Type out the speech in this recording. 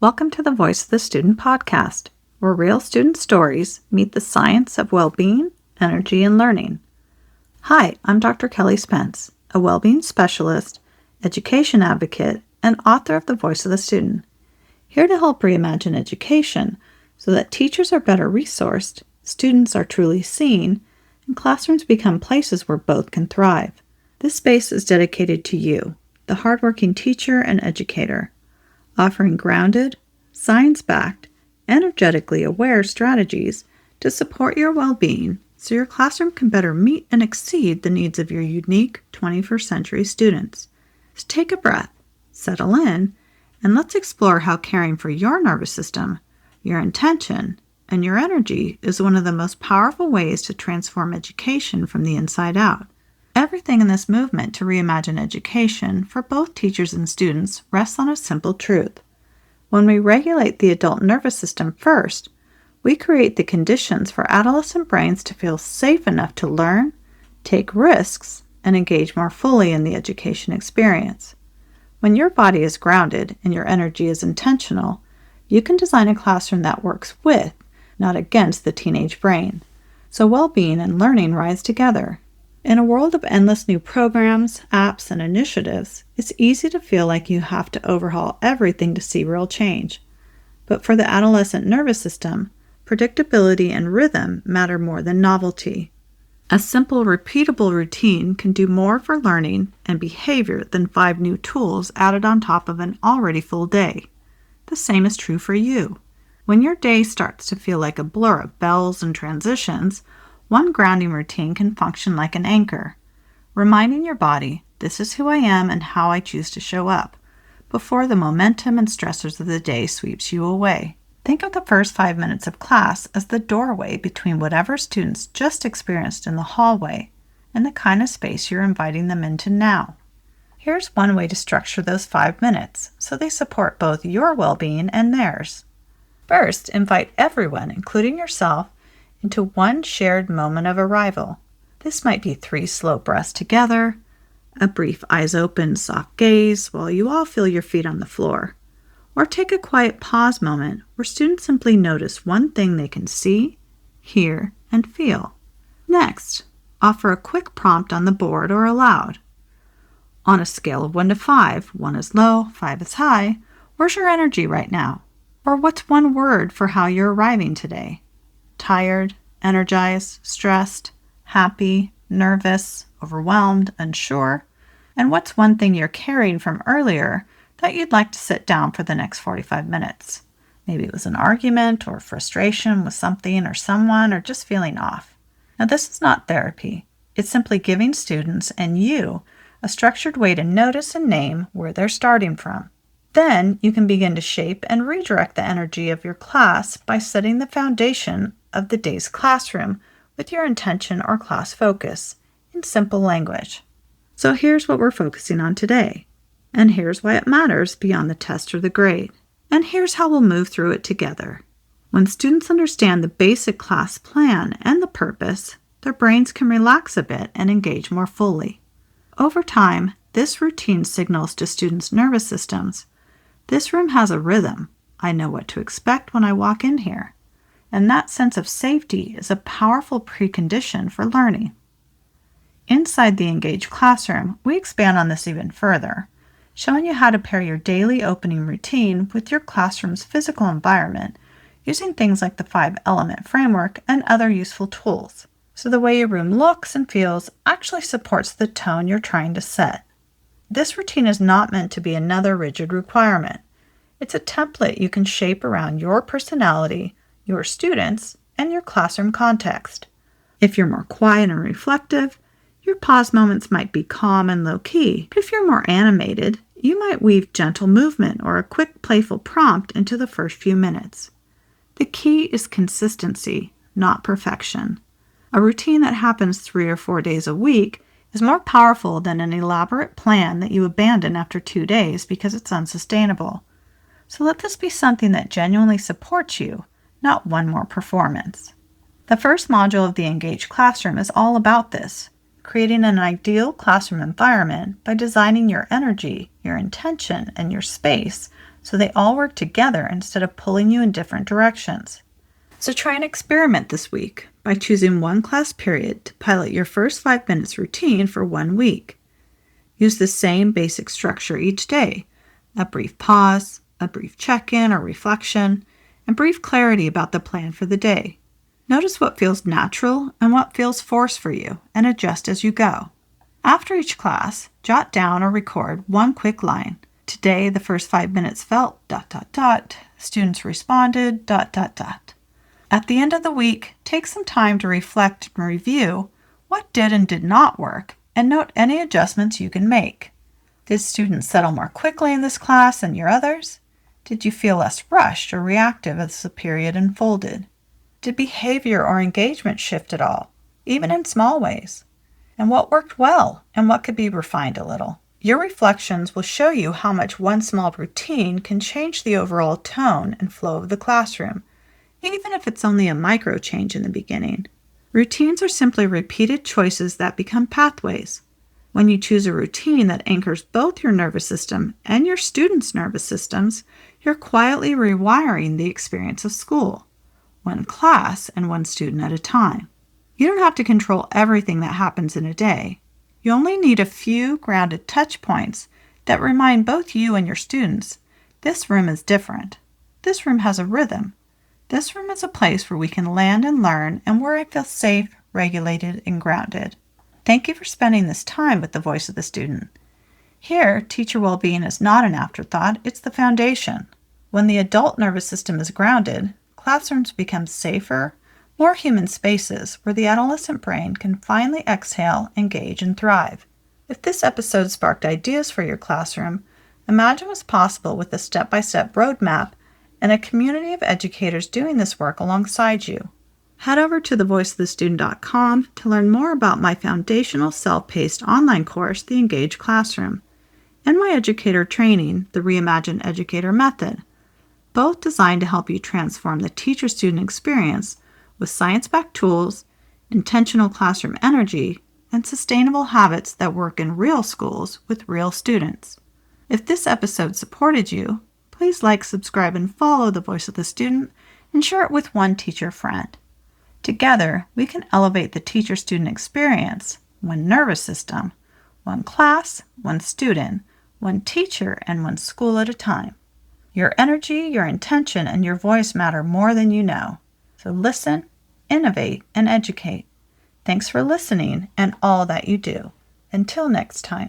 Welcome to the Voice of the Student podcast, where real student stories meet the science of well-being, energy, and learning. Hi, I'm Dr. Kelley Spence, a well-being specialist, education advocate, and author of The Voice of the Student, here to help reimagine education so that teachers are better resourced, students are truly seen, and classrooms become places where both can thrive. This space is dedicated to you, the hardworking teacher and educator, offering grounded, science-backed, energetically aware strategies to support your well-being so your classroom can better meet and exceed the needs of your unique 21st century students. So take a breath, settle in, and let's explore how caring for your nervous system, your intention, and your energy is one of the most powerful ways to transform education from the inside out. Everything in this movement to reimagine education for both teachers and students rests on a simple truth. When we regulate the adult nervous system first, we create the conditions for adolescent brains to feel safe enough to learn, take risks, and engage more fully in the education experience. When your body is grounded and your energy is intentional, you can design a classroom that works with, not against, the teenage brain. So well-being and learning rise together. In a world of endless new programs, apps, and initiatives, it's easy to feel like you have to overhaul everything to see real change. But for the adolescent nervous system, predictability and rhythm matter more than novelty. A simple, repeatable routine can do more for learning and behavior than 5 new tools added on top of an already full day. The same is true for you. When your day starts to feel like a blur of bells and transitions, one grounding routine can function like an anchor, reminding your body, this is who I am and how I choose to show up, before the momentum and stressors of the day sweeps you away. Think of the first 5 minutes of class as the doorway between whatever students just experienced in the hallway and the kind of space you're inviting them into now. Here's one way to structure those 5 minutes so they support both your well-being and theirs. First, invite everyone, including yourself, into one shared moment of arrival. This might be 3 slow breaths together, a brief eyes open, soft gaze while you all feel your feet on the floor, or take a quiet pause moment where students simply notice one thing they can see, hear, and feel. Next, offer a quick prompt on the board or aloud. On a scale of 1 to 5, 1 is low, 5 is high, where's your energy right now? Or what's one word for how you're arriving today? Tired, energized, stressed, happy, nervous, overwhelmed, unsure? And what's one thing you're carrying from earlier that you'd like to sit down for the next 45 minutes? Maybe it was an argument or frustration with something or someone or just feeling off. Now, this is not therapy. It's simply giving students and you a structured way to notice and name where they're starting from. Then you can begin to shape and redirect the energy of your class by setting the foundation of the day's classroom with your intention or class focus in simple language. So here's what we're focusing on today, and here's why it matters beyond the test or the grade, and here's how we'll move through it together. When students understand the basic class plan and the purpose, their brains can relax a bit and engage more fully. Over time, this routine signals to students' nervous systems, this room has a rhythm. I know what to expect when I walk in here. And that sense of safety is a powerful precondition for learning. Inside the engaged classroom, we expand on this even further, showing you how to pair your daily opening routine with your classroom's physical environment using things like the 5-element framework and other useful tools. So the way your room looks and feels actually supports the tone you're trying to set. This routine is not meant to be another rigid requirement. It's a template you can shape around your personality, your students, and your classroom context. If you're more quiet and reflective, your pause moments might be calm and low-key. But if you're more animated, you might weave gentle movement or a quick, playful prompt into the first few minutes. The key is consistency, not perfection. A routine that happens 3 or 4 days a week is more powerful than an elaborate plan that you abandon after 2 days because it's unsustainable. So let this be something that genuinely supports you, not one more performance. The first module of the Engaged Classroom is all about this, creating an ideal classroom environment by designing your energy, your intention, and your space so they all work together instead of pulling you in different directions. So try an experiment this week by choosing one class period to pilot your first 5 minutes routine for 1 week. Use the same basic structure each day: a brief pause, a brief check-in or reflection, and brief clarity about the plan for the day. Notice what feels natural and what feels forced for you, and adjust as you go. After each class, jot down or record one quick line. Today, the first 5 minutes felt ... Students responded ... At the end of the week, take some time to reflect and review what did and did not work, and note any adjustments you can make. Did students settle more quickly in this class than your others? Did you feel less rushed or reactive as the period unfolded? Did behavior or engagement shift at all, even in small ways? And what worked well and what could be refined a little? Your reflections will show you how much one small routine can change the overall tone and flow of the classroom, even if it's only a micro change in the beginning. Routines are simply repeated choices that become pathways. When you choose a routine that anchors both your nervous system and your students' nervous systems, you're quietly rewiring the experience of school, one class and one student at a time. You don't have to control everything that happens in a day. You only need a few grounded touch points that remind both you and your students, this room is different. This room has a rhythm. This room is a place where we can land and learn and where I feel safe, regulated, and grounded. Thank you for spending this time with the voice of the student. Here, teacher well-being is not an afterthought, it's the foundation. When the adult nervous system is grounded, classrooms become safer, more human spaces where the adolescent brain can finally exhale, engage, and thrive. If this episode sparked ideas for your classroom, imagine what's possible with a step-by-step roadmap and a community of educators doing this work alongside you. Head over to thevoiceofthestudent.com to learn more about my foundational self-paced online course, The Engaged Classroom, and my educator training, The Reimagined Educator Method, both designed to help you transform the teacher-student experience with science-backed tools, intentional classroom energy, and sustainable habits that work in real schools with real students. If this episode supported you, please like, subscribe, and follow The Voice of the Student and share it with one teacher friend. Together, we can elevate the teacher-student experience, one nervous system, one class, one student, one teacher, and one school at a time. Your energy, your intention, and your voice matter more than you know. So listen, innovate, and educate. Thanks for listening and all that you do. Until next time.